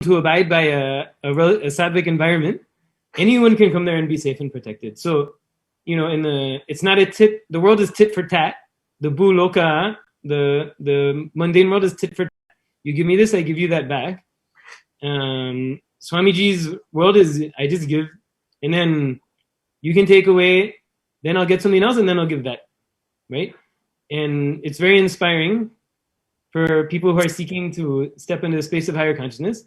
to abide by a sattvic environment, anyone can come there and be safe and protected. So, it's not a tit. The world is tit for tat. The bhuloka, the mundane world is tit for tat. You give me this, I give you that back. Swamiji's world is I just give, and then you can take away, then I'll get something else, and then I'll give that, right? And it's very inspiring for people who are seeking to step into the space of higher consciousness.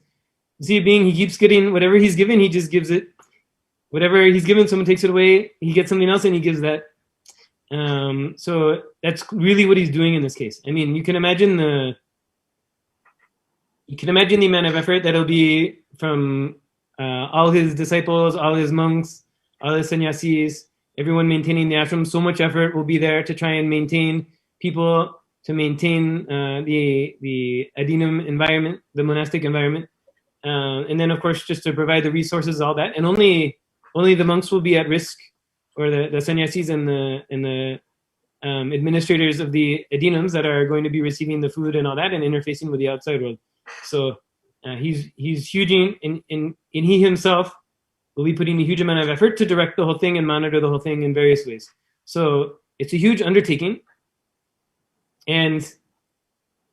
You see a being, he keeps getting whatever he's given, he just gives it. Whatever he's given, someone takes it away, he gets something else and he gives that. So that's really what he's doing in this case. I mean, you can imagine the amount of effort that'll be from all his disciples, all his monks, all his sannyasis, everyone maintaining the ashram. So much effort will be there to try and maintain people, to maintain the adinam environment, the monastic environment. And then, of course, just to provide the resources, all that. And only the monks will be at risk, or the sannyasis and the administrators of the adinams that are going to be receiving the food and all that and interfacing with the outside world. So he's huge in he himself will be putting a huge amount of effort to direct the whole thing and monitor the whole thing in various ways. So it's a huge undertaking. And,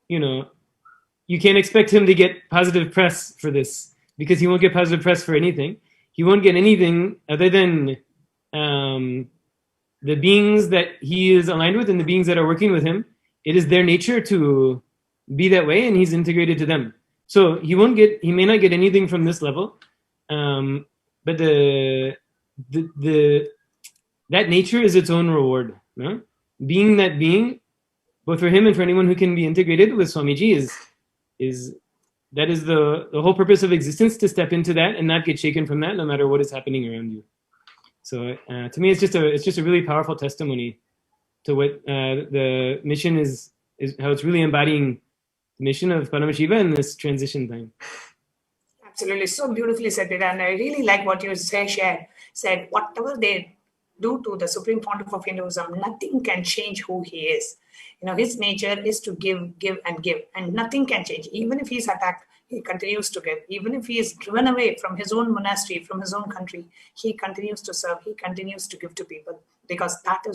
you can't expect him to get positive press for this, because he won't get positive press for anything. He won't get anything other than the beings that he is aligned with and the beings that are working with him. It is their nature to be that way, and he's integrated to them. So he may not get anything from this level, but that nature is its own reward. No? Being that being, both for him and for anyone who can be integrated with Swamiji, is the whole purpose of existence, to step into that and not get shaken from that, no matter what is happening around you. So to me, it's just a really powerful testimony to what the mission is how it's really embodying the mission of Paramashiva in this transition time. Absolutely, so beautifully said, Peter. And I really like what you said. Whatever they do to the Supreme Pontiff of Hinduism, nothing can change who he is. His nature is to give, and nothing can change. Even if he's attacked, he continues to give. Even if he is driven away from his own monastery, from his own country, he continues to serve. He continues to give to people, because that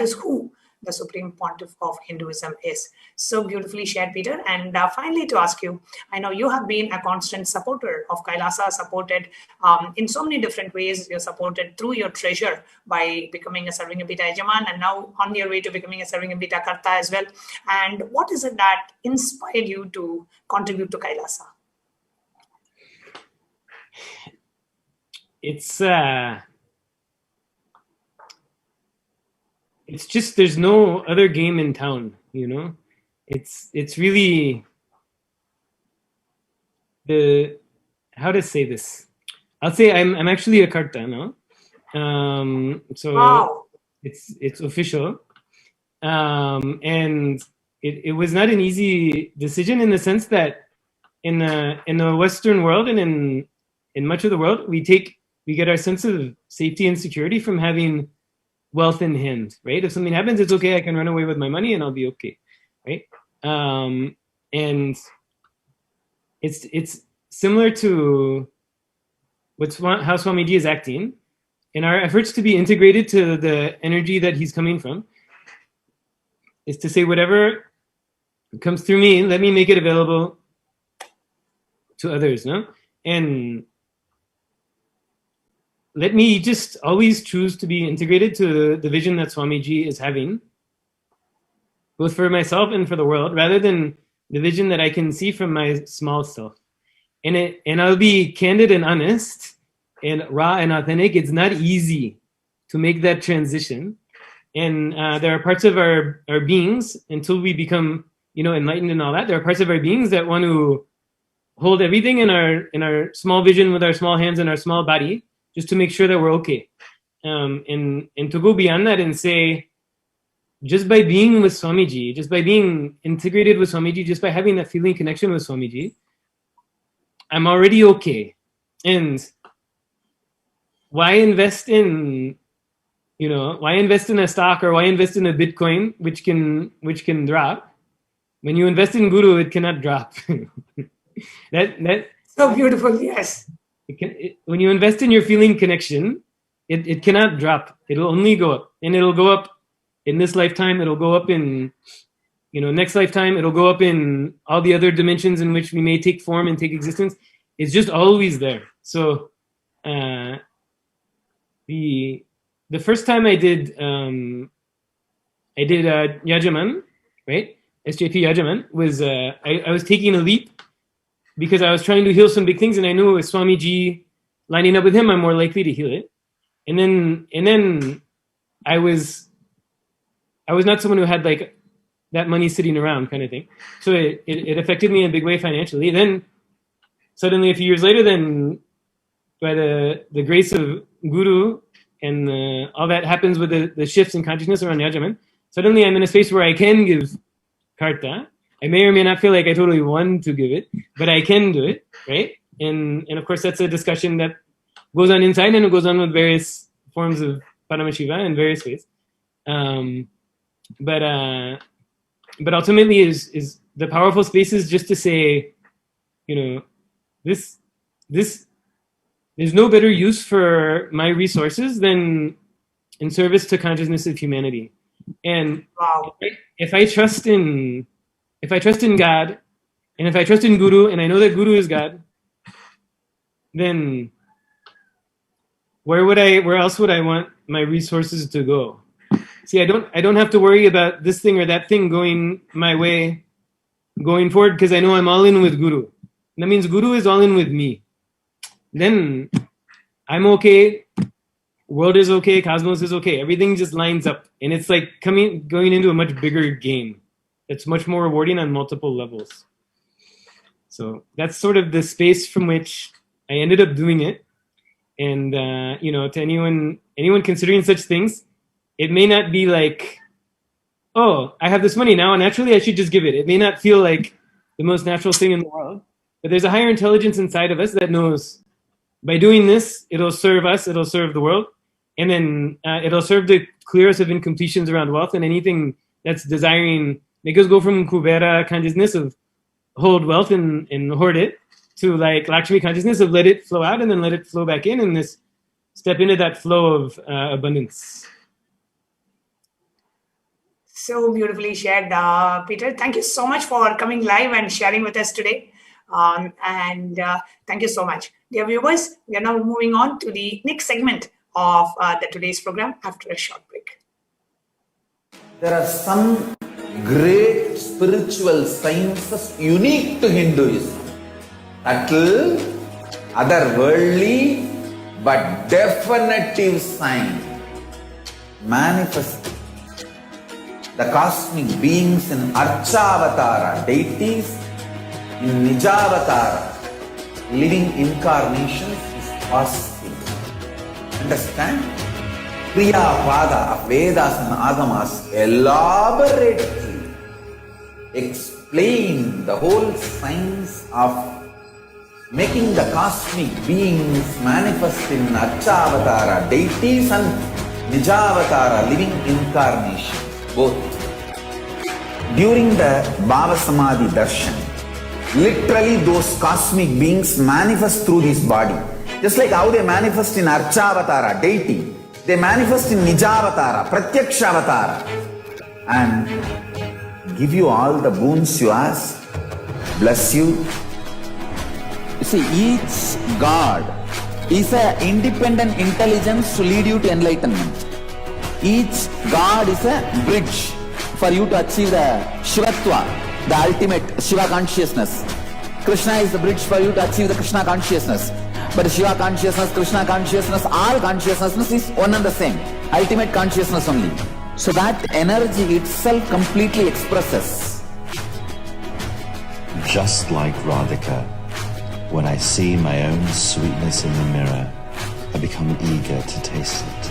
is who the Supreme Pontiff of Hinduism is. So beautifully shared, Peter. And finally, to ask you, I know you have been a constant supporter of Kailasa, supported in so many different ways. You're supported through your treasure by becoming a Sarvingambita Yajaman, and now on your way to becoming a Sarvingambita Karta as well. And what is it that inspired you to contribute to Kailasa? It's just, there's no other game in town, It's really how to say this? I'll say I'm actually a Karta now. So wow. It's official. And it was not an easy decision, in the sense that in the Western world and in much of the world, we get our sense of safety and security from having wealth in hand, right? If something happens, it's okay. I can run away with my money and I'll be okay, right? And it's similar to how Swamiji is acting in our efforts to be integrated to the energy that he's coming from. Is to say, whatever comes through me, let me make it available to others, no? And let me just always choose to be integrated to the vision that Swamiji is having, both for myself and for the world, rather than the vision that I can see from my small self. And I'll be candid and honest and raw and authentic. It's not easy to make that transition. And there are parts of our beings, until we become, enlightened and all that, there are parts of our beings that want to hold everything in our small vision with our small hands and our small body, just to make sure that we're okay. And to go beyond that and say, just by being with Swamiji, just by being integrated with Swamiji, just by having that feeling connection with Swamiji, I'm already okay. And why invest in, why invest in a stock, or why invest in a Bitcoin, which can drop? When you invest in Guru, it cannot drop. So beautiful, yes. When you invest in your feeling connection, it cannot drop. It'll only go up, and it'll go up in this lifetime. It'll go up in next lifetime. It'll go up in all the other dimensions in which we may take form and take existence. It's just always there. So the first time I did Yajaman, right? SJP Yajaman was I was taking a leap because I was trying to heal some big things, and I knew with Swamiji lining up with him, I'm more likely to heal it. And then I was not someone who had like that money sitting around kind of thing. So it affected me in a big way financially. Then suddenly a few years later, then by the grace of Guru and all that happens with the shifts in consciousness around Yajaman, suddenly I'm in a space where I can give karta. I may or may not feel like I totally want to give it, but I can do it, right? And of course that's a discussion that goes on inside, and it goes on with various forms of Paramashiva in various ways. But ultimately is the powerful space is just to say, this there's no better use for my resources than in service to consciousness of humanity. And Wow. if I trust in God, and if I trust in Guru, and I know that Guru is God, then where else would I want my resources to go? See, I don't have to worry about this thing or that thing going my way going forward, because I know I'm all in with Guru. That means Guru is all in with me. Then I'm okay, world is okay, cosmos is okay. Everything just lines up, and it's like going into a much bigger game. It's much more rewarding on multiple levels. So that's sort of the space from which I ended up doing it. And to anyone considering such things, it may not be like, oh, I have this money now, and naturally I should just give it. It may not feel like the most natural thing in the world, but there's a higher intelligence inside of us that knows by doing this, it'll serve us, it'll serve the world, and then it'll serve to clear us of incompletions around wealth and anything that's desiring, make us go from Kubera consciousness of hold wealth and hoard it to like Lakshmi consciousness of let it flow out and then let it flow back in, and this step into that flow of abundance. So beautifully shared, Peter. Thank you so much for coming live and sharing with us today. And thank you so much. Dear viewers, we are now moving on to the next segment of today's program after a short break. There are some great spiritual sciences unique to Hinduism. Subtle, otherworldly, but definitive sign. Manifesting the cosmic beings in Archavatara, deities in Nijavatara, living incarnations is possible. Understand? Kriya Pada of Vedas and Agamas elaborately explain the whole science of making the cosmic beings manifest in Archavatara, deities and Nijavatara, living incarnations, both. During the Bhava Samadhi Darshan, literally those cosmic beings manifest through this body. Just like how they manifest in Archavatara, deity, they manifest in Nijavatara, Pratyakshavatara, and give you all the boons you ask, bless you. You see, each God is an independent intelligence to lead you to enlightenment. Each God is a bridge for you to achieve the Shivatva, the ultimate Shiva consciousness. Krishna is the bridge for you to achieve the Krishna consciousness. But Shiva consciousness, Krishna consciousness, all consciousness is one and the same. Ultimate consciousness only. So that energy itself completely expresses. Just like Radhika, when I see my own sweetness in the mirror, I become eager to taste it.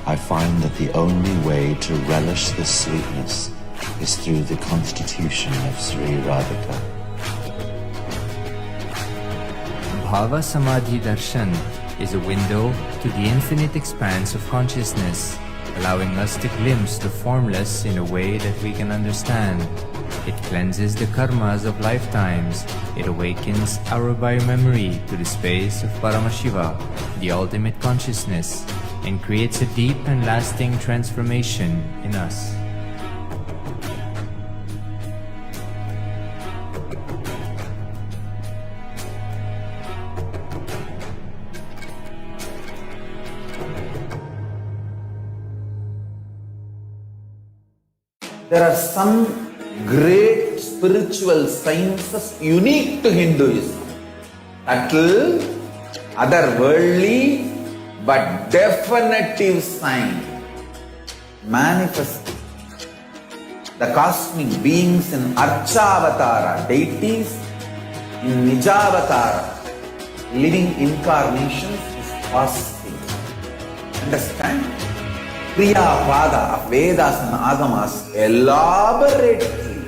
I find that the only way to relish this sweetness is through the constitution of Sri Radhika. Bhava Samadhi Darshan is a window to the infinite expanse of consciousness, allowing us to glimpse the formless in a way that we can understand. It cleanses the karmas of lifetimes. It awakens our biomemory to the space of Paramashiva, the ultimate consciousness, and creates a deep and lasting transformation in us. There are some great spiritual sciences unique to Hinduism. Subtle, otherworldly, but definitive sign. Manifest the cosmic beings in Archavatara, deities in Nijavatara, living incarnations is possible. Understand? Kriya Pada of Vedas and Agamas elaborately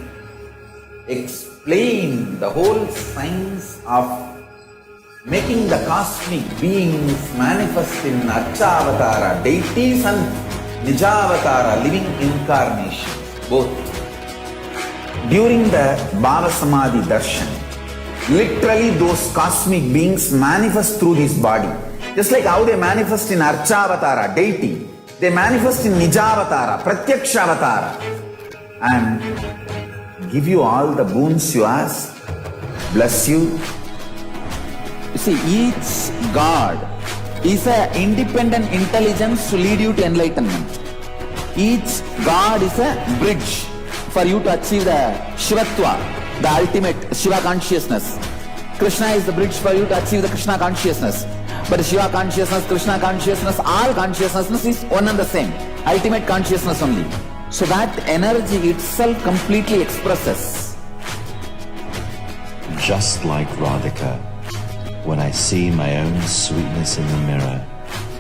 explain the whole science of making the cosmic beings manifest in Archavatara, deities and Nijavatara, living incarnations, both. During the Bhava Samadhi Darshan, literally those cosmic beings manifest through this body. Just like how they manifest in Archavatara, deity, they manifest in Nijavatara, Pratyakshavatara, and give you all the boons you ask, bless you. You see, each God is an independent intelligence to lead you to enlightenment. Each God is a bridge for you to achieve the Shivatva, the ultimate Shiva consciousness. Krishna is the bridge for you to achieve the Krishna consciousness. But Shiva consciousness, Krishna consciousness, all consciousness is one and the same. Ultimate consciousness only. So that energy itself completely expresses. Just like Radhika, when I see my own sweetness in the mirror,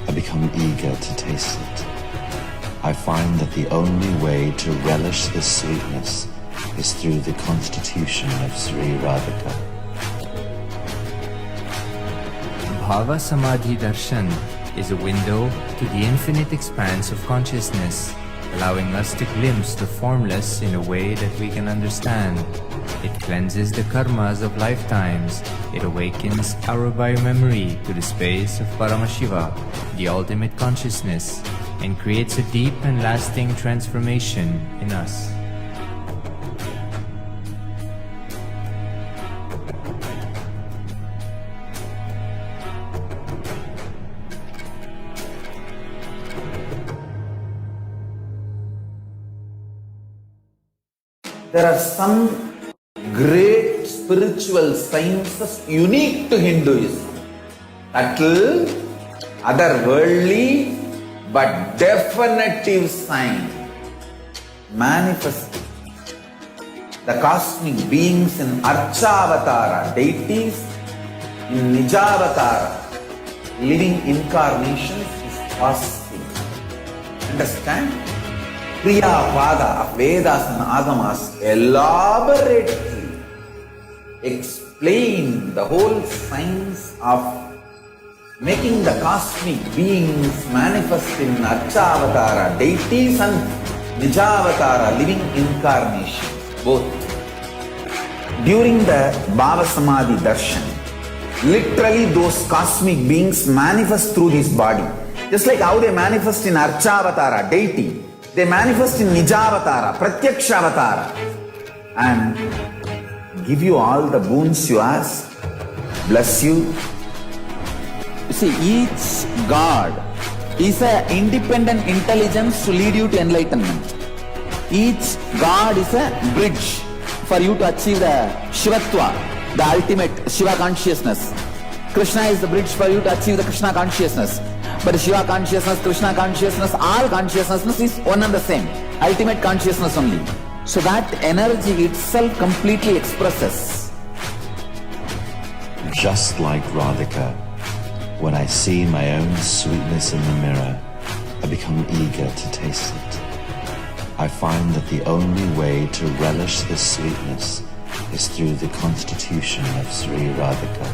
I become eager to taste it. I find that the only way to relish this sweetness is through the constitution of Sri Radhika. Bhava Samadhi Darshan is a window to the infinite expanse of consciousness, allowing us to glimpse the formless in a way that we can understand. It cleanses the karmas of lifetimes. It awakens our biomemory to the space of Paramashiva, the ultimate consciousness, and creates a deep and lasting transformation in us. There are some great spiritual sciences unique to Hinduism. Subtle, otherworldly, but definitive sign. Manifest the cosmic beings in Archavatara, deities in Nijavatara, living incarnations is possible. Understand? Kriya Pada of Vedas and Agamas elaborately explain the whole science of making the cosmic beings manifest in Archavatara, deities and Nijavatara, living incarnations, both. During the Bhava Samadhi Darshan, literally those cosmic beings manifest through this body. Just like how they manifest in Archavatara, deity, they manifest in Nijavatara, Pratyakshavatara, and give you all the boons you ask, bless you. You see, each God is an independent intelligence to lead you to enlightenment. Each God is a bridge for you to achieve the Shivatva, the ultimate Shiva consciousness. Krishna is the bridge for you to achieve the Krishna consciousness. But Shiva consciousness, Krishna consciousness, all consciousness is one and the same. Ultimate consciousness only. So that energy itself completely expresses. Just like Radhika, when I see my own sweetness in the mirror, I become eager to taste it. I find that the only way to relish this sweetness is through the constitution of Sri Radhika.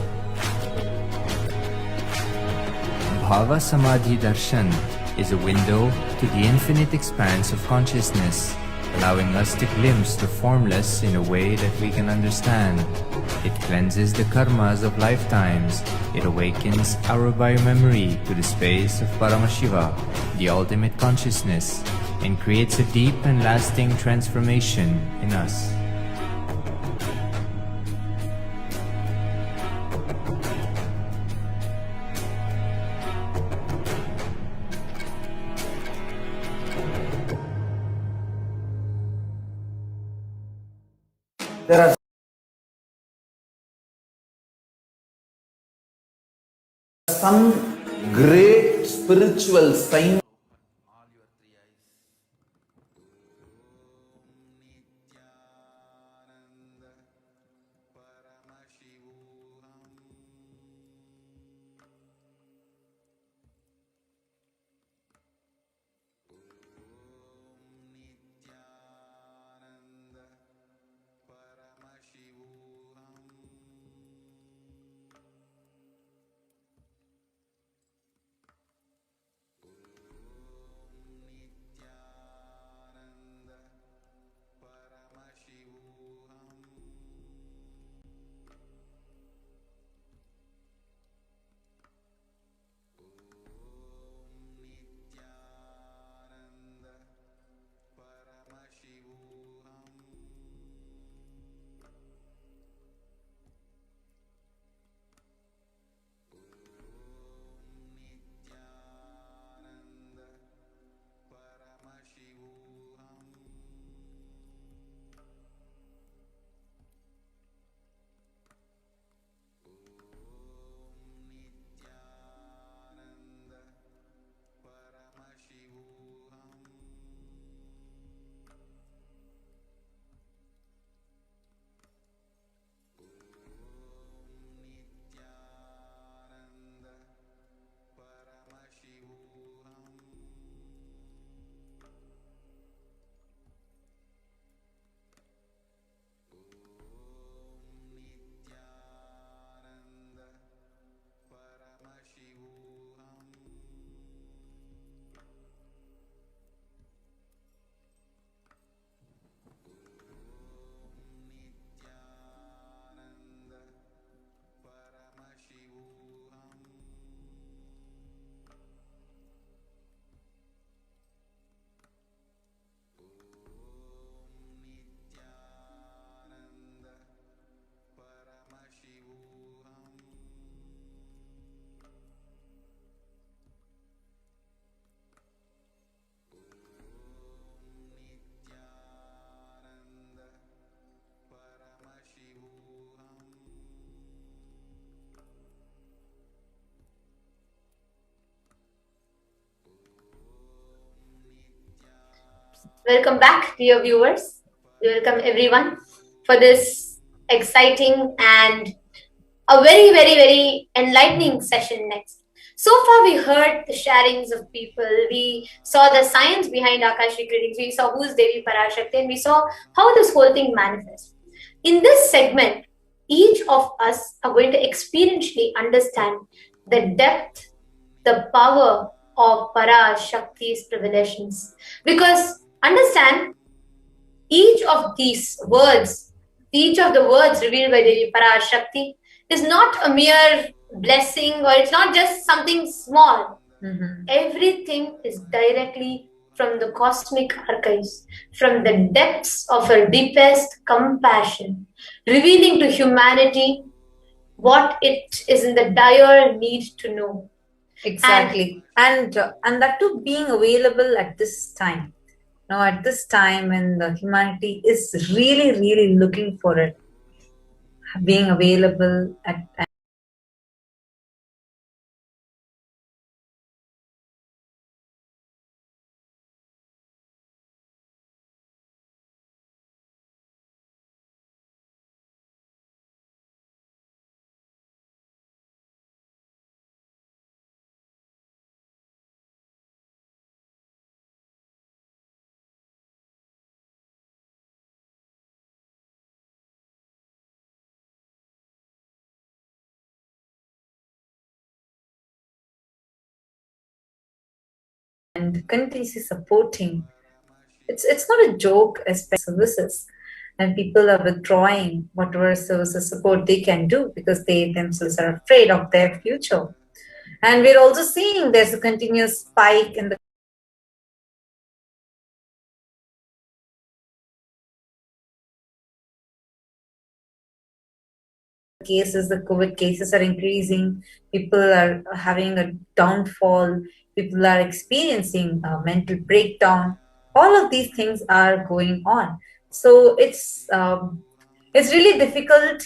Bhava Samadhi Darshan is a window to the infinite expanse of consciousness, allowing us to glimpse the formless in a way that we can understand. It cleanses the karmas of lifetimes. It awakens our biomemory to the space of Paramashiva, the ultimate consciousness, and creates a deep and lasting transformation in us. There are some great spiritual signs. Welcome back, dear viewers. Welcome everyone for this exciting and a very, very, very enlightening session next. So far, we heard the sharings of people. We saw the science behind Akashik readings. We saw who's Devi Parashakti, and we saw how this whole thing manifests. In this segment, each of us are going to experientially understand the depth, the power of Parashakti's revelations. Because understand, each of these words, each of the words revealed by Devi Parashakti is not a mere blessing, or it's not just something small. Everything is directly from the cosmic archives, from the depths of her deepest compassion, revealing to humanity what it is in the dire need to know. Exactly. And that too being available at this time. Now, at this time when the humanity is really, really looking for it, being available at and continuously supporting it's not a joke, especially services. And people are withdrawing whatever services support they can do because they themselves are afraid of their future. And we're also seeing there's a continuous spike in the cases, the COVID cases are increasing, people are having a downfall, people are experiencing a mental breakdown. All of these things are going on. So it's really difficult.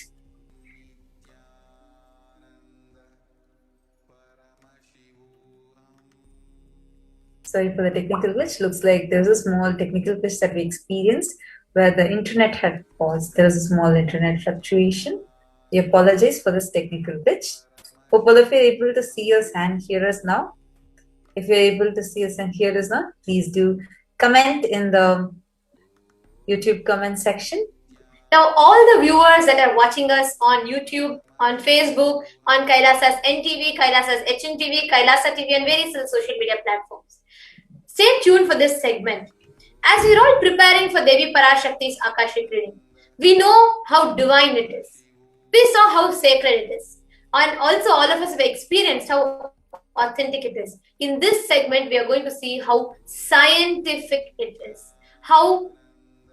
Sorry for the technical glitch. Looks like there's a small technical glitch that we experienced where the internet had paused. There was a small internet fluctuation. We apologize for this technical glitch. Hope all of you are able to see us and hear us now. If you're able to see us and hear us now, please do comment in the YouTube comment section. Now, all the viewers that are watching us on YouTube, on Facebook, on Kailasa's NTV, Kailasa's HNTV, Kailasa TV, and various other social media platforms, stay tuned for this segment. As we're all preparing for Devi Parashakti's Akashik reading, we know how divine it is. We saw how sacred it is. And also, all of us have experienced how authentic it is. In this segment, we are going to see how scientific it is. How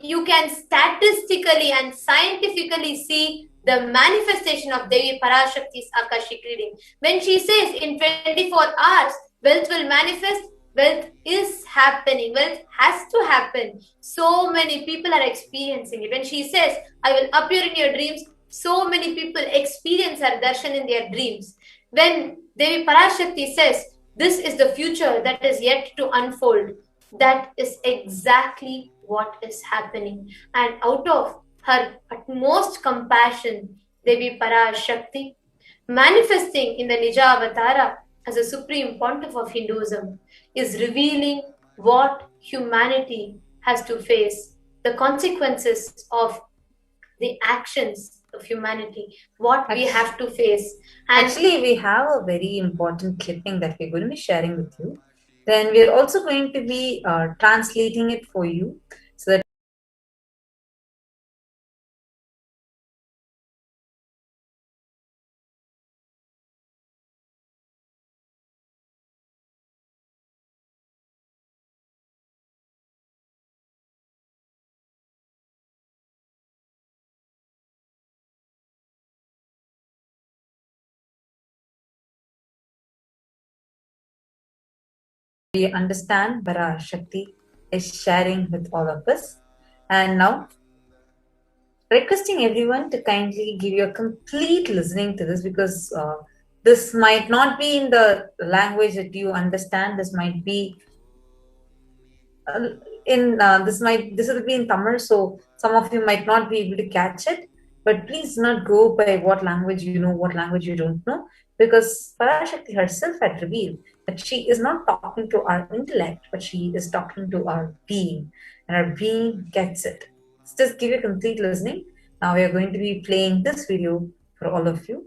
you can statistically and scientifically see the manifestation of Devi Parashakti's Akashik reading. When she says in 24 hours, wealth will manifest, wealth is happening, wealth has to happen. So many people are experiencing it. When she says, I will appear in your dreams, so many people experience her darshan in their dreams. When Devi Parashakti says, this is the future that is yet to unfold, that is exactly what is happening. And out of her utmost compassion, Devi Parashakti, manifesting in the Nija Avatara as a supreme pontiff of Hinduism, is revealing what humanity has to face, the consequences of the actions of humanity, what we have to face. And actually, we have a very important clipping that we're going to be sharing with you. Then we're also going to be translating it for you so that we understand Parashakti is sharing with all of us. And now, requesting everyone to kindly give you a complete listening to this because this might not be in the language that you understand. This might be this will be in Tamil, so some of you might not be able to catch it. But please do not go by what language you know, what language you don't know, because Parashakti herself had revealed that she is not talking to our intellect, but she is talking to our being, and our being gets it. So just give you complete listening. Now we are going to be playing this video for all of you.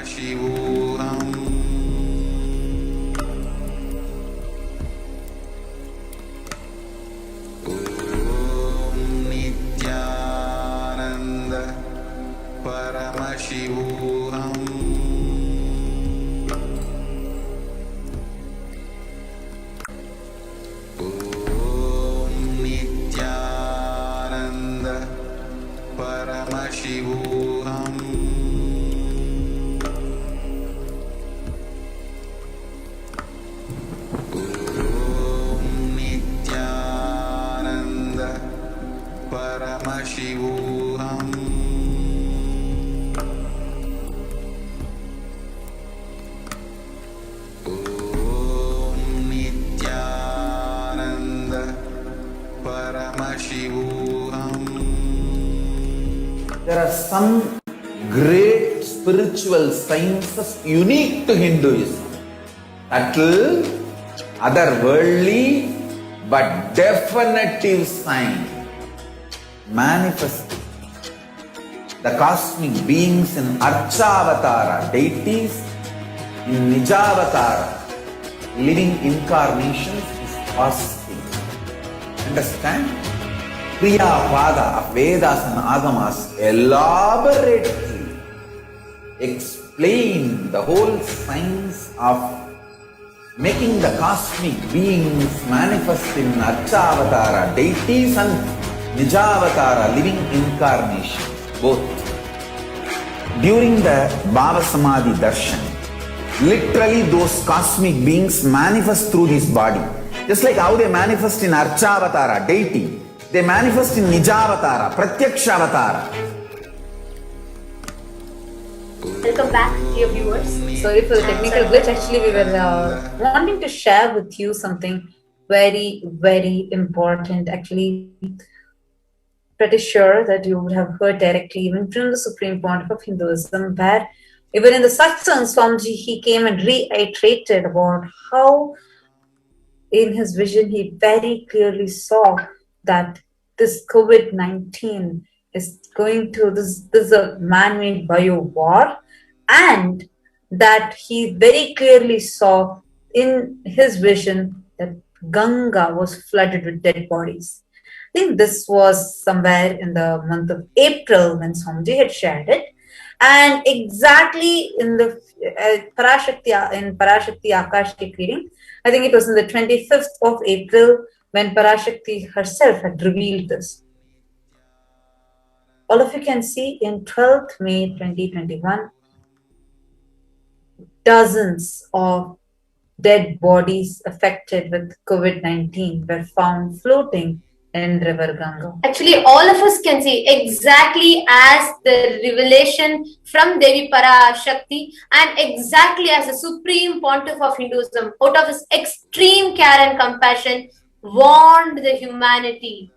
Paramashivoham. Om Nithyananda Paramashivoham. Om Nithyananda Paramashivoham. Om Nithyananda Paramashivoham. Om Nithyananda Paramashivoham. There are some great spiritual sciences unique to Hinduism. Subtle, otherworldly, but definitive sign. Manifesting the cosmic beings in Archavatara, deities in Nijavatara, living incarnations is possible. Understand? Kriya Pada of Vedas and Agamas elaborately explain the whole science of making the cosmic beings manifest in Archavatara, deities and Nijavatara, living incarnations, both. During the Bhava Samadhi Darshan, literally those cosmic beings manifest through this body. Just like how they manifest in Archavatara, deity, they manifest in Nijavatara, Pratyakshavatara. Welcome back, dear viewers. Sorry for the technical glitch. Actually, we were wanting to share with you something very, very important. Actually, pretty sure that you would have heard directly even from the Supreme Pontiff of Hinduism, where even in the satsang, Swamiji, he came and reiterated about how in his vision he very clearly saw that this COVID-19 is going to, this is a man-made bio-war, and that he very clearly saw in his vision that Ganga was flooded with dead bodies. I think this was somewhere in the month of April when Swamiji had shared it. And exactly in the Parashakti Akashik reading, I think it was on the 25th of April when Parashakti herself had revealed this. All of you can see in 12th May 2021, dozens of dead bodies affected with COVID-19 were found floating in River Ganga. Actually, all of us can see exactly as the revelation from Devi Parashakti and exactly as the Supreme Pontiff of Hinduism, out of his extreme care and compassion, warned the humanity.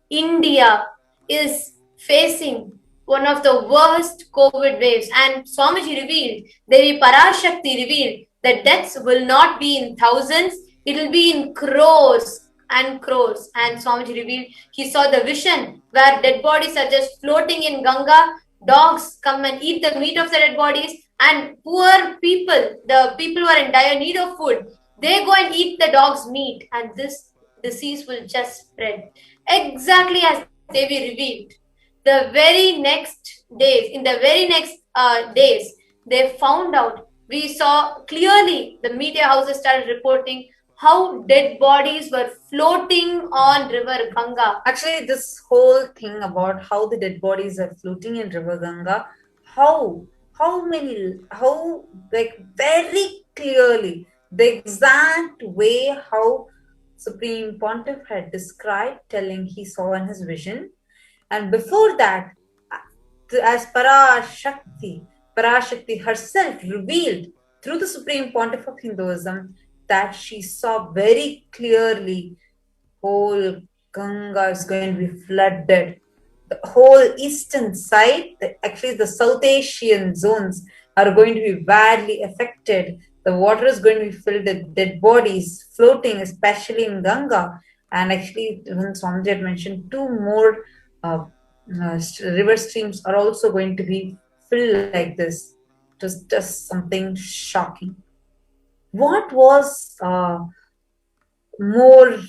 India is facing one of the worst COVID waves, and Swamiji revealed, Devi Parashakti revealed, that deaths will not be in thousands, it will be in crores and crores. And Swamiji revealed he saw the vision where dead bodies are just floating in Ganga, dogs come and eat the meat of the dead bodies, and poor people, the people who are in dire need of food, they go and eat the dog's meat, and this disease will just spread. Exactly as Devi revealed. The very next days, in the very next days, they found out, we saw clearly, the media houses started reporting how dead bodies were floating on River Ganga. Actually, this whole thing about how the dead bodies are floating in River Ganga, how like very clearly, the exact way how Supreme Pontiff had described, telling he saw in his vision. And before that, as Parashakti herself revealed through the Supreme Pontiff of Hinduism that she saw very clearly whole Ganga is going to be flooded. The whole eastern side, actually the South Asian zones are going to be badly affected. The water is going to be filled with dead bodies floating, especially in Ganga. And actually, even Swamiji had mentioned, two more river streams are also going to be filled like this. It was just something shocking. What was more,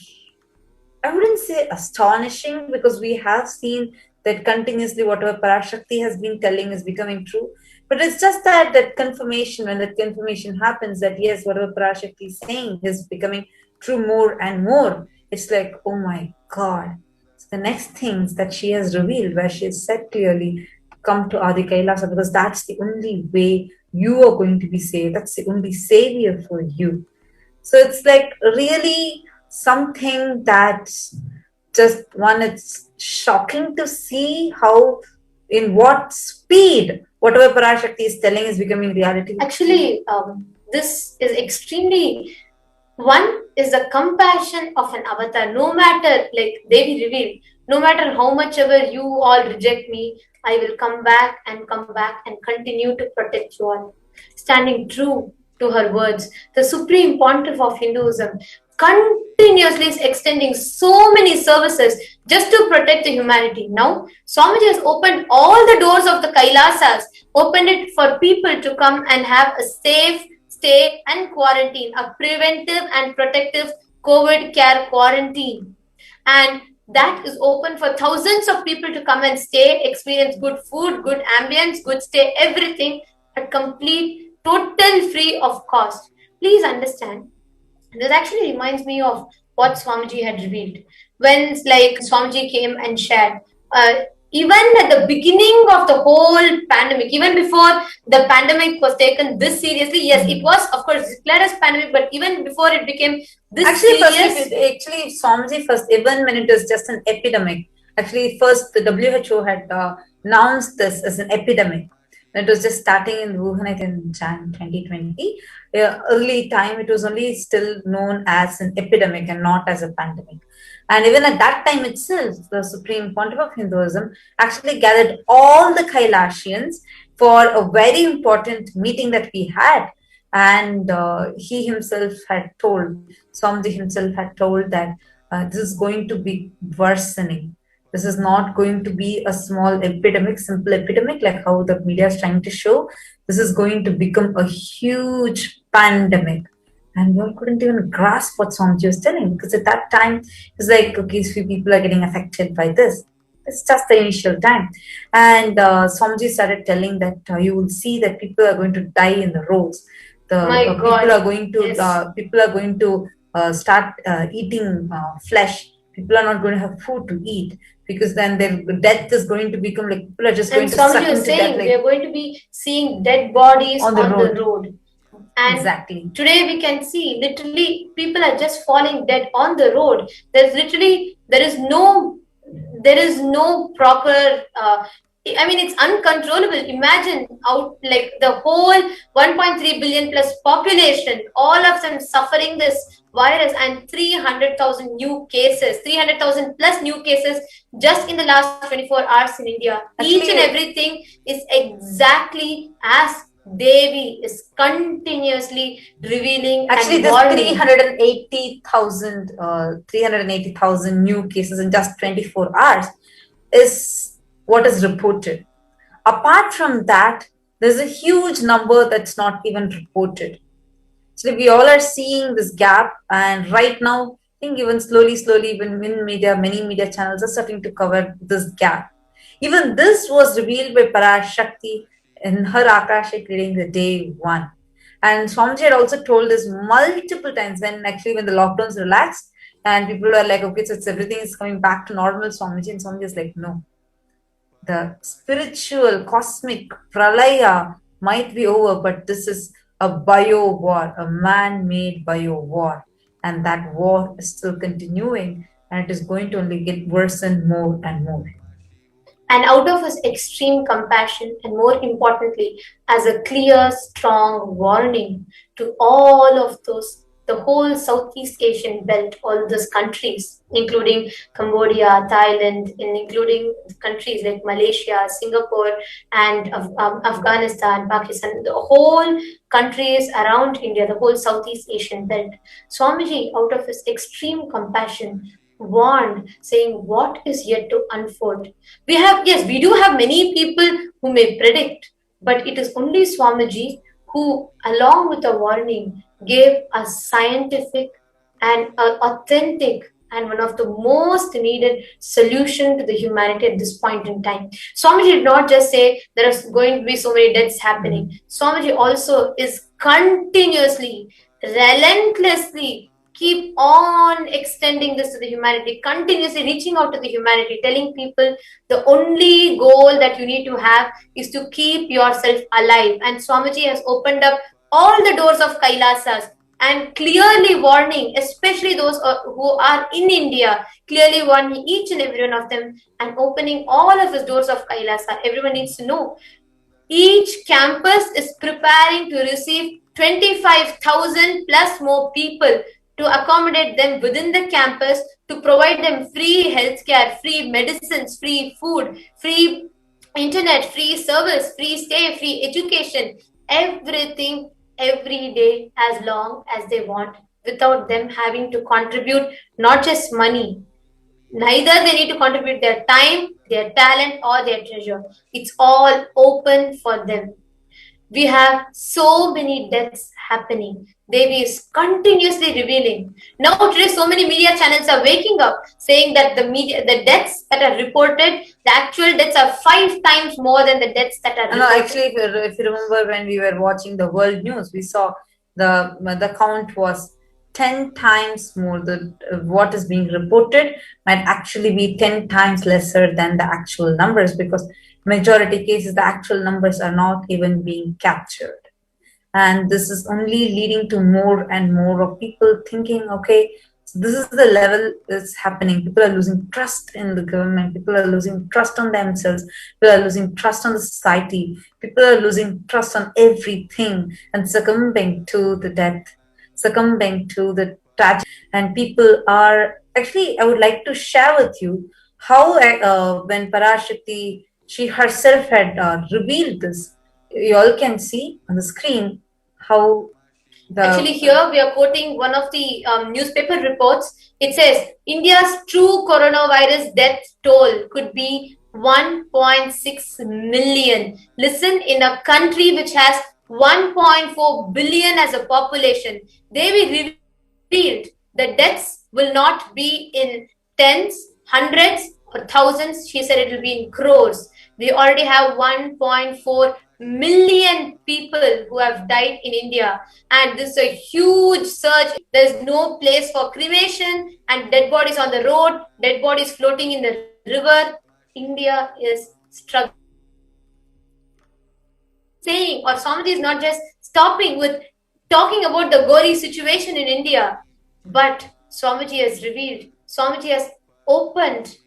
I wouldn't say astonishing, because we have seen that continuously whatever Parashakti has been telling is becoming true. But it's just that confirmation, when that confirmation happens, that yes, whatever Parashakti is saying is becoming true more and more. It's like, oh my God. So the next things that she has revealed, where she has said clearly, come to Adi Kailasa, because that's the only way you are going to be saved. That's the only savior for you. So it's like really something that just one, it's shocking to see how, in what speed, whatever Parashakti is telling is becoming reality. Actually, this is extremely, one is the compassion of an avatar. No matter, like Devi revealed, no matter how much ever you all reject me, I will come back and continue to protect you all. Standing true to her words, the Supreme Pontiff of Hinduism continuously is extending so many services just to protect the humanity. Now, Swamiji has opened all the doors of the Kailasas, opened it for people to come and have a safe stay and quarantine, a preventive and protective COVID care quarantine. And that is open for thousands of people to come and stay, experience good food, good ambience, good stay, everything at complete, total free of cost. Please understand, this actually reminds me of what Swamiji had revealed. When like Swamiji came and shared, even at the beginning of the whole pandemic, even before the pandemic was taken this seriously, yes, it was of course declared as pandemic, but even before it became this serious. Actually, Swamiji first, even when it was just an epidemic, actually first the WHO had announced this as an epidemic. It was just starting in Wuhan, I think, in Jan 2020. Early time, it was only still known as an epidemic and not as a pandemic. And even at that time itself, the Supreme Pontiff of Hinduism actually gathered all the Kailasians for a very important meeting that we had. And he himself had told, Swamiji himself had told that this is going to be worsening. This is not going to be a small epidemic, simple epidemic, like how the media is trying to show. This is going to become a huge pandemic. And we all couldn't even grasp what Swamiji was telling, because at that time, it was like, okay, few people are getting affected by this. It's just the initial time. And Swamiji started telling that you will see that people are going to die in the roads. People are going to start eating flesh. People are not going to have food to eat, because then their death is going to become like people are just going to suck into death. Saying we are going to be seeing dead bodies on the road. And exactly. Today we can see literally people are just falling dead on the road. There is no proper. I mean, it's uncontrollable. Imagine out like the whole 1.3 billion plus population, all of them suffering this virus, and 300,000 new cases, 300,000 plus new cases just in the last 24 hours in India. Actually, each and everything is exactly as Devi is continuously revealing. Actually, this 380,000 new cases in just 24 hours is what is reported. Apart from that, there's a huge number that's not even reported. So we all are seeing this gap, and right now, I think even slowly, even many media channels are starting to cover this gap. Even this was revealed by Parashakti in her Akashik reading the day 1. And Swamiji had also told this multiple times when the lockdowns relaxed and people are like, okay, so everything is coming back to normal, Swamiji. And Swamiji is like, no. The spiritual, cosmic pralaya might be over, but this is a bio war, a man-made bio war. And that war is still continuing, and it is going to only get worse and more and more. And out of his extreme compassion, and more importantly, as a clear, strong warning to all of those, the whole Southeast Asian belt, all those countries, including Cambodia, Thailand, and including countries like Malaysia, Singapore, and Afghanistan, Pakistan, the whole countries around India, the whole Southeast Asian belt. Swamiji, out of his extreme compassion, warned, saying what is yet to unfold. We do have many people who may predict, But it is only Swamiji who, along with a warning, gave a scientific and authentic and one of the most needed solution to the humanity at this point in time. Swamiji did not just say there are going to be so many deaths happening. Swamiji also is continuously, relentlessly keep on extending this to the humanity, continuously reaching out to the humanity, telling people the only goal that you need to have is to keep yourself alive. And Swamiji has opened up all the doors of Kailasas and clearly warning, especially those who are in India, clearly warning each and every one of them and opening all of the doors of Kailasa. Everyone needs to know each campus is preparing to receive 25,000 plus more people to accommodate them within the campus, to provide them free healthcare, free medicines, free food, free internet, free service, free stay, free education, everything every day as long as they want, without them having to contribute not just money. Neither they need to contribute their time, their talent, or their treasure. It's all open for them. We have so many deaths happening. Devi is continuously revealing. Now today, so many media channels are waking up, saying that the deaths that are reported, the actual deaths are 5 times more than the deaths that are reported. No, actually, if you remember when we were watching the world news, we saw the count was 10 times more. What is being reported might actually be 10 times lesser than the actual numbers, because majority cases the actual numbers are not even being captured. And this is only leading to more and more of people thinking, okay, so this is the level that's happening. People are losing trust in the government. People are losing trust on themselves. People are losing trust on the society. People are losing trust on everything and succumbing to the death, succumbing to the tragedy. And people are actually, I would like to share with you how when Parashakti, she herself had revealed this. You all can see on the screen how actually here we are quoting one of the newspaper reports. It says India's true coronavirus death toll could be 1.6 million. Listen, in a country which has 1.4 billion as a population, they will revealed the deaths will not be in tens, hundreds, or thousands. She said it will be in crores. We already have 1.4 million people who have died in India, and this is a huge surge. There's no place for cremation, and dead bodies on the road, dead bodies floating in the river. India is struggling. Saying, or Swamiji is not just stopping with talking about the gory situation in India, but Swamiji has revealed, Swamiji has opened.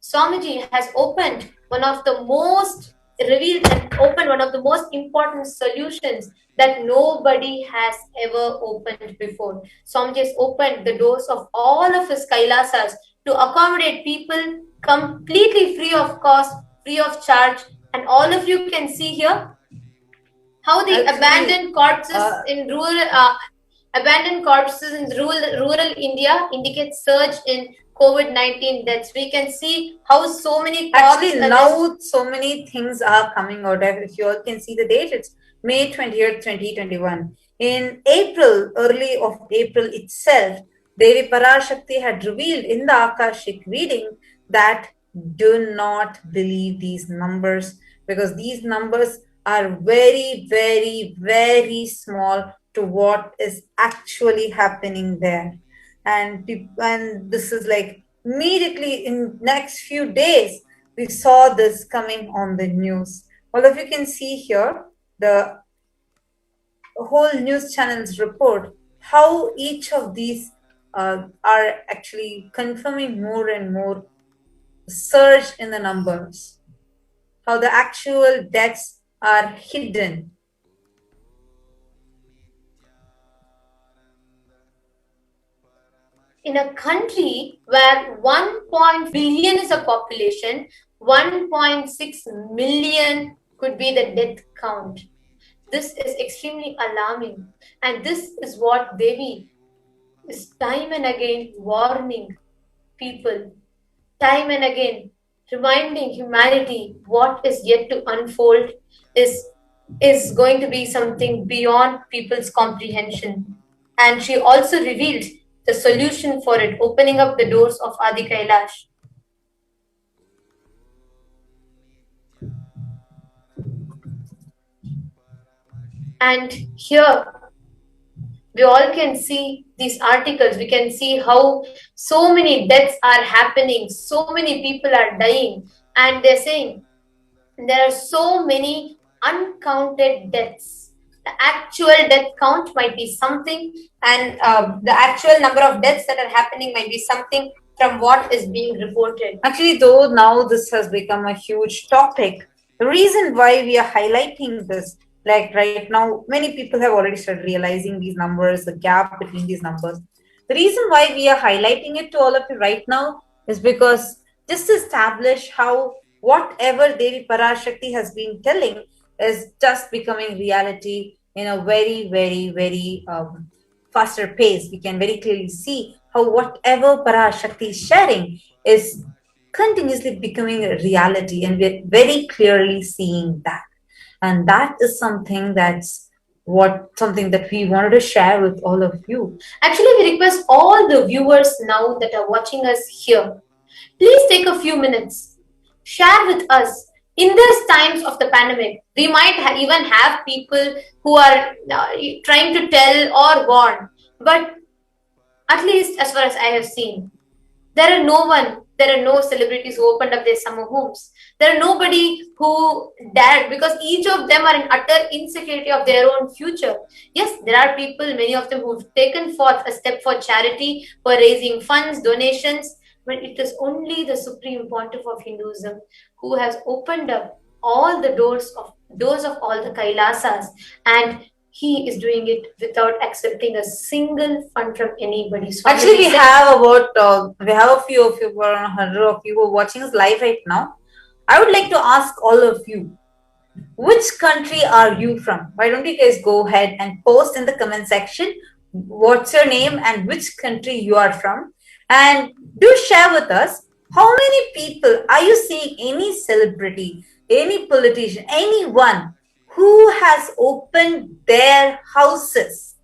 Swamiji has opened one of the most revealed and opened one of the most important solutions that nobody has ever opened before. Swamiji has opened the doors of all of his Kailasas to accommodate people completely free of cost, free of charge. And all of you can see here how the abandoned corpses in rural India indicate surge in COVID-19 deaths. We can see how so many actually now so many things are coming out. If you all can see the date, it's May 20th, 2021. In April, early of April itself, Devi Parashakti had revealed in the Akashik reading that do not believe these numbers, because these numbers are very, very, very small to what is actually happening there. And this is like immediately in next few days, we saw this coming on the news. All of you can see here the whole news channels report how each of these are actually confirming more and more surge in the numbers, how the actual deaths are hidden. In a country where 1 billion is a population, 1.6 million could be the death count. This is extremely alarming, and this is what Devi is time and again warning people, time and again, reminding humanity what is yet to unfold is going to be something beyond people's comprehension. And she also revealed the solution for it, opening up the doors of Adi Kailash. And here we all can see these articles. We can see how so many deaths are happening, so many people are dying, and they're saying there are so many uncounted deaths. The actual death count might be something, and the actual number of deaths that are happening might be something from what is being reported. Actually, though now this has become a huge topic, the reason why we are highlighting this, like right now, many people have already started realizing these numbers, the gap between these numbers. The reason why we are highlighting it to all of you right now is because just to establish how whatever Devi Parashakti has been telling is just becoming reality in a very, very, very faster pace. We can very clearly see how whatever Parashakti is sharing is continuously becoming a reality, and we're very clearly seeing that. And that is something something that we wanted to share with all of you. Actually, we request all the viewers now that are watching us here, please take a few minutes, share with us. In these times of the pandemic, we might even have people who are trying to tell or warn, but at least as far as I have seen, there are no celebrities who opened up their summer homes. There are nobody who dared, because each of them are in utter insecurity of their own future. Yes, there are people, many of them who've taken forth a step for charity, for raising funds, donations, but it is only the Supreme Pontiff of Hinduism who has opened up all the doors of all the Kailasas, and he is doing it without accepting a single fund from anybody. So actually, we have a few of you, around 100 of you who are watching us live right now. I would like to ask all of you, which country are you from? Why don't you guys go ahead and post in the comment section what's your name and which country you are from, and do share with us how many people are you seeing, any celebrity, any politician, anyone who has opened their houses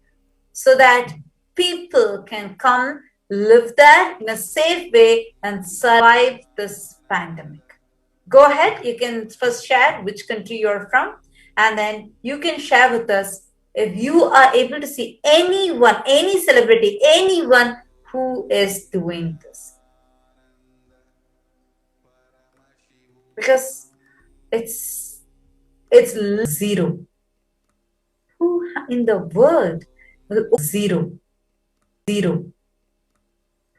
so that people can come live there in a safe way and survive this pandemic. Go ahead, you can first share which country you're from, and then you can share with us if you are able to see anyone, any celebrity, anyone who is doing this. Because it's zero. Who in the world will zero?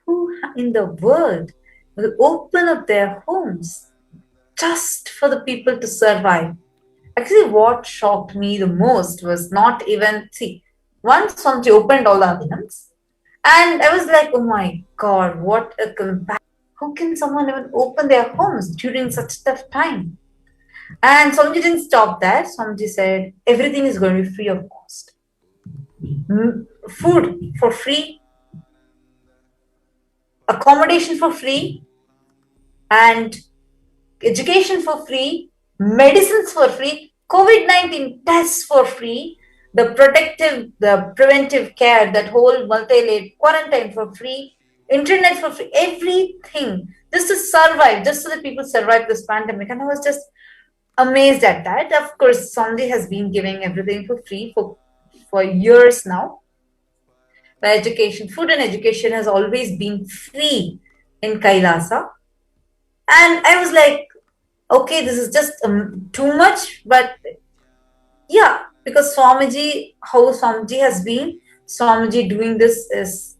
Who in the world will open up their homes just for the people to survive? Actually, what shocked me the most was not even, once Swamiji opened all the adinams, and I was like, oh my God, what a compassion. How can someone even open their homes during such tough time? And Swamiji didn't stop there. Swamiji said, everything is going to be free of cost. Food for free, accommodation for free, and education for free, medicines for free, COVID-19 tests for free, the preventive care, that whole multi-layered quarantine for free, internet for free, everything just to survive, just so that people survive this pandemic. And I was just amazed at that. Of course, Swamiji has been giving everything for free for years now. The education, food and education has always been free in Kailasa. And I was like, okay, this is just too much. But yeah, because Swamiji, how Swamiji has been, Swamiji doing this is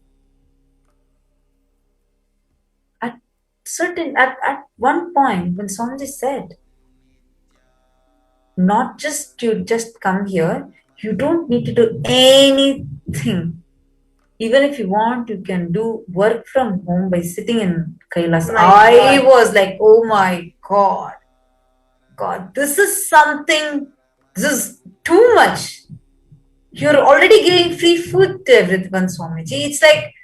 at one point when Swamiji said, not just to just come here, you don't need to do anything. Even if you want, you can do work from home by sitting in Kailasa. I was like, oh my God, this is too much. You're already giving free food to everyone, Swamiji. It's like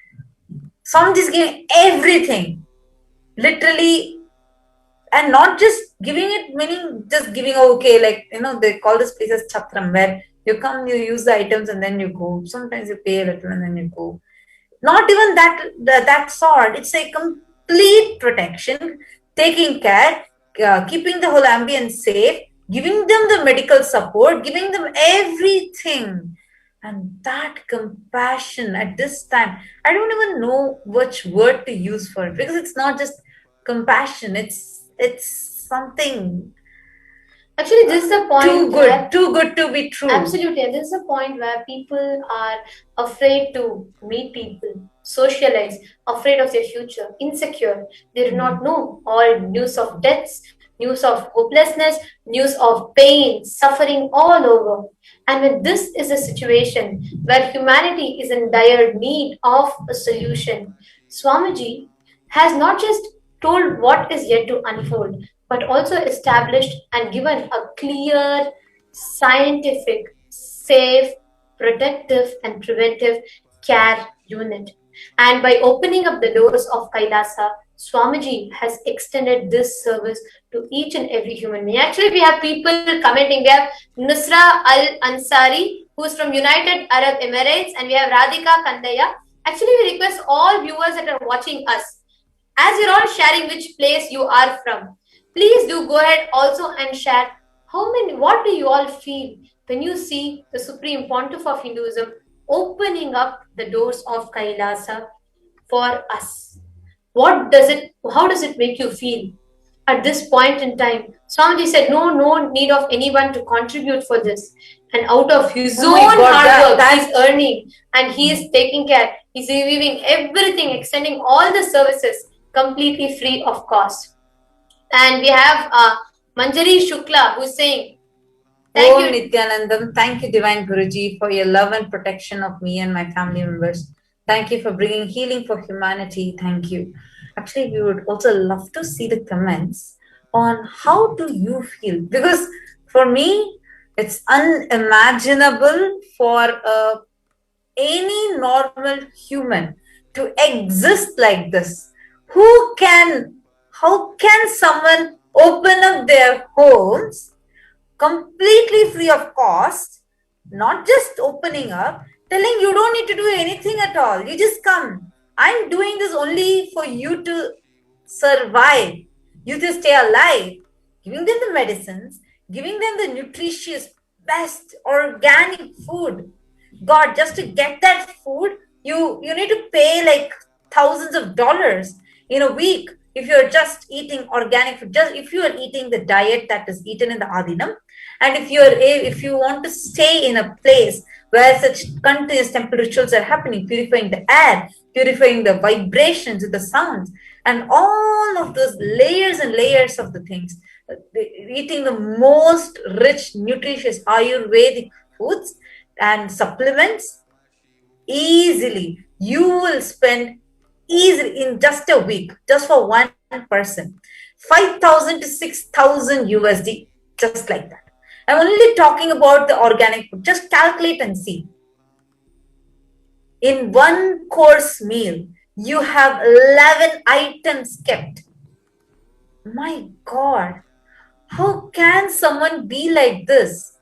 Swamiji is giving everything. literally, and not just giving it, meaning just giving, okay, like, they call this place as chatram, where you come, you use the items, and then you go. Sometimes you pay a little and then you go. Not even that sort. It's a complete protection, taking care, keeping the whole ambience safe, giving them the medical support, giving them everything. And that compassion at this time, I don't even know which word to use for it, because it's not just compassion. It's something Actually, this is a point too good to be true. Absolutely. And this is a point where people are afraid to meet people, socialize, afraid of their future, insecure. They do not know all news of deaths, news of hopelessness, news of pain, suffering all over. And when this is a situation where humanity is in dire need of a solution, Swamiji has not just told what is yet to unfold, but also established and given a clear, scientific, safe, protective, and preventive care unit. And by opening up the doors of Kailasa, Swamiji has extended this service to each and every human being. Actually, we have people commenting. We have Nusra Al Ansari, who's from United Arab Emirates, and we have Radhika Kandaya. Actually, we request all viewers that are watching us, as you're all sharing which place you are from, please do go ahead also and share what do you all feel when you see the Supreme Pontiff of Hinduism opening up the doors of Kailasa for us. How does it make you feel? At this point in time, Swamiji said, no need of anyone to contribute for this. And out of his own hard work, he's earning and he is taking care. He's reviewing everything, extending all the services completely free of cost. And we have Manjari Shukla, who's saying, Thank you, Nithyanandam. Thank you, Divine Guruji, for your love and protection of me and my family members. Thank you for bringing healing for humanity. Thank you. Actually, we would also love to see the comments on how do you feel, because for me, it's unimaginable for any normal human to exist like this. How can someone open up their homes completely free of cost, not just opening up, telling you don't need to do anything at all. You just come. I'm doing this only for you to survive, you to stay alive, giving them the medicines, giving them the nutritious, best organic food. God, just to get that food, you need to pay like thousands of dollars in a week. If you're just eating organic food, just if you are eating the diet that is eaten in the Adinam, and if you want to stay in a place where such continuous temple rituals are happening, purifying the air, purifying the vibrations with the sounds, and all of those layers and layers of the things, eating the most rich, nutritious Ayurvedic foods and supplements, easily you will spend easily in just a week, just for one person, 5,000 to 6,000 USD, just like that. I'm only talking about the organic food. Just calculate and see. In one course meal, you have 11 items kept. My God, how can someone be like this?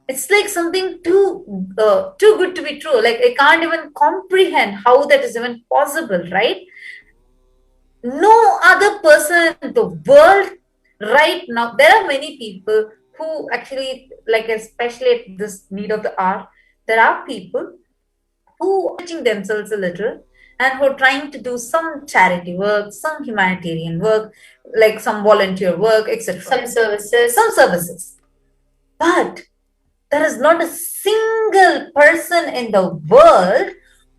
It's like something too good to be true. Like, I can't even comprehend how that is even possible, right? No other person in the world right now. There are many people who actually, like, especially at this need of the hour, there are people who are teaching themselves a little and who are trying to do some charity work, some humanitarian work, like some volunteer work, etc. Some services. But there is not a single person in the world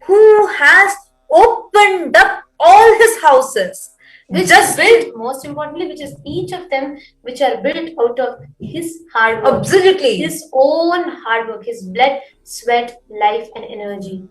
who has opened up all his houses, which just built, most importantly, which is each of them which are built out of his hard work. Absolutely. His own hard work, his blood, sweat, life, and energy.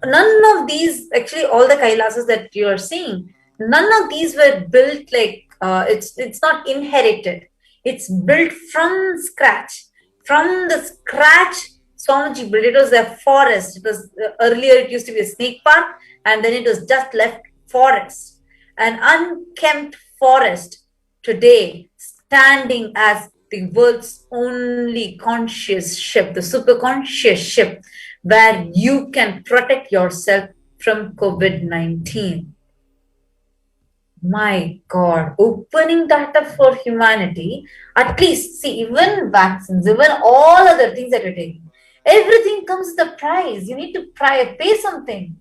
None of these, actually, all the Kailasas that you are seeing, none of these were built like, it's not inherited. It's built from scratch. From the scratch, Swamiji built. It was a forest. It was earlier, it used to be a snake park, and then it was just left forest. an unkempt forest, today standing as the world's only conscious ship, the superconscious ship, where you can protect yourself from COVID-19. My God, opening that up for humanity, at least, see, even vaccines, even all other things that you're taking, everything comes with a price. You need to pay something.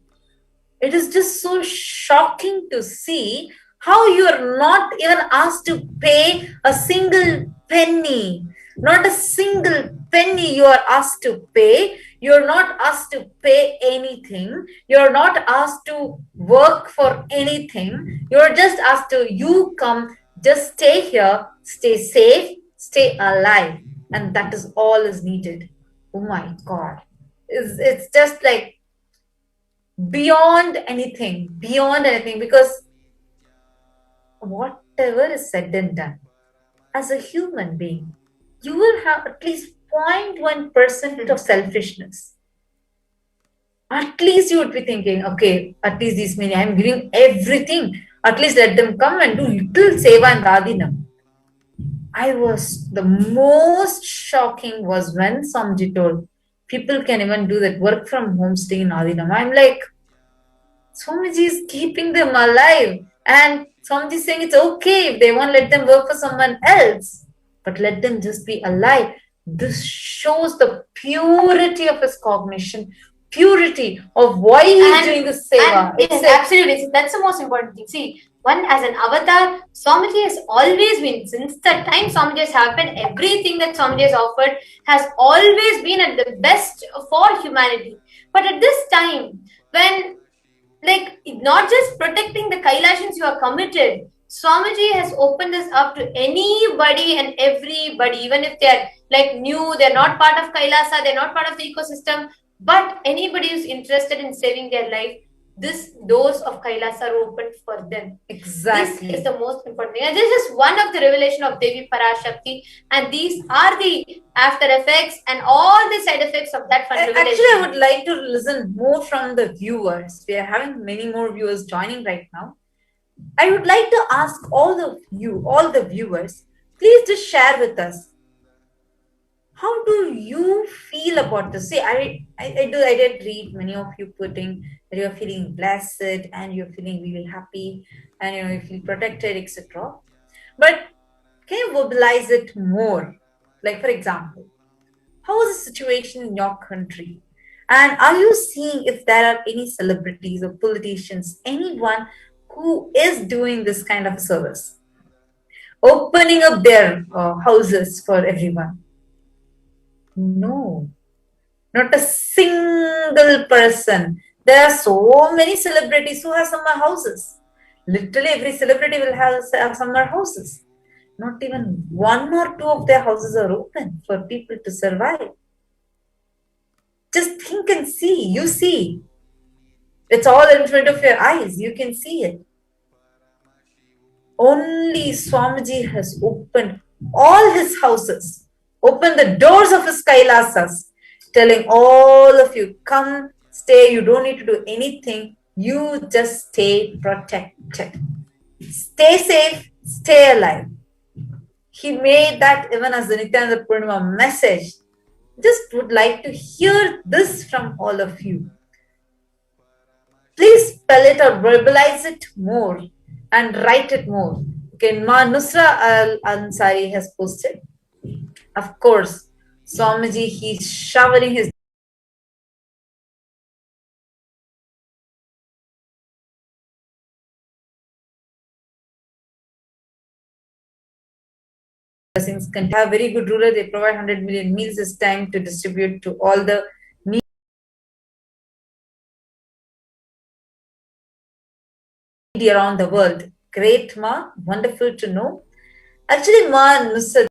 It is just so shocking to see how you are not even asked to pay a single penny. Not a single penny you are asked to pay. You're not asked to pay anything. You're not asked to work for anything. You're just asked to, you come, just stay here, stay safe, stay alive. And that is all is needed. Oh my God. It's just like beyond anything, because whatever is said and done, as a human being, you will have at least 0.1% of selfishness. At least you would be thinking, okay, at least these many, I'm giving everything. At least let them come and do little seva and dadinam. The most shocking was when Samji told, people can even do that work from home stay in Adinam. I'm like, Swamiji is keeping them alive. And Swamiji is saying it's okay if they won't let them work for someone else, but let them just be alive. This shows the purity of his cognition, purity of why he is doing this seva. Yes, absolutely. That's the most important thing. See, one as an avatar, Swamiji has always been, since the time Swamiji has happened, everything that Swamiji has offered has always been at the best for humanity. But at this time, when not just protecting the Kailashans you are committed, Swamiji has opened this up to anybody and everybody, even if they're new, they're not part of Kailasa, they're not part of the ecosystem, but anybody who's interested in saving their life, this doors of Kailasa are opened for them. Exactly. This is the most important thing. And this is one of the revelation of Devi Parashakti, and these are the after effects and all the side effects of that revelation. Actually, I would like to listen more from the viewers. We are having many more viewers joining right now. I would like to ask all the viewers, please just share with us. How do you feel about this? See, I did read many of you putting that you're feeling blessed and you're feeling really happy and you feel protected, etc. But can you verbalize it more? Like, for example, how is the situation in your country? And are you seeing if there are any celebrities or politicians, anyone who is doing this kind of service, opening up their houses for everyone? No, not a single person. There are so many celebrities who have summer houses. Literally every celebrity will have summer houses. Not even one or two of their houses are open for people to survive. Just think and see. You see. It's all in front of your eyes. You can see it. Only Swamiji has opened all his houses, opened the doors of his Kailasas, telling all of you, come, stay, you don't need to do anything. You just stay protected. Stay safe, stay alive. He made that even as the Nithyananda Paramashivam message. Just would like to hear this from all of you. Please spell it or verbalize it more and write it more. Okay, Ma Nusra Al-Ansari has posted. Of course, Swamiji, he's showering his blessings. Can have very good ruler. They provide 100 million meals this time to distribute to all the needy around the world. Great, Ma. Wonderful to know. Actually, Ma Nusra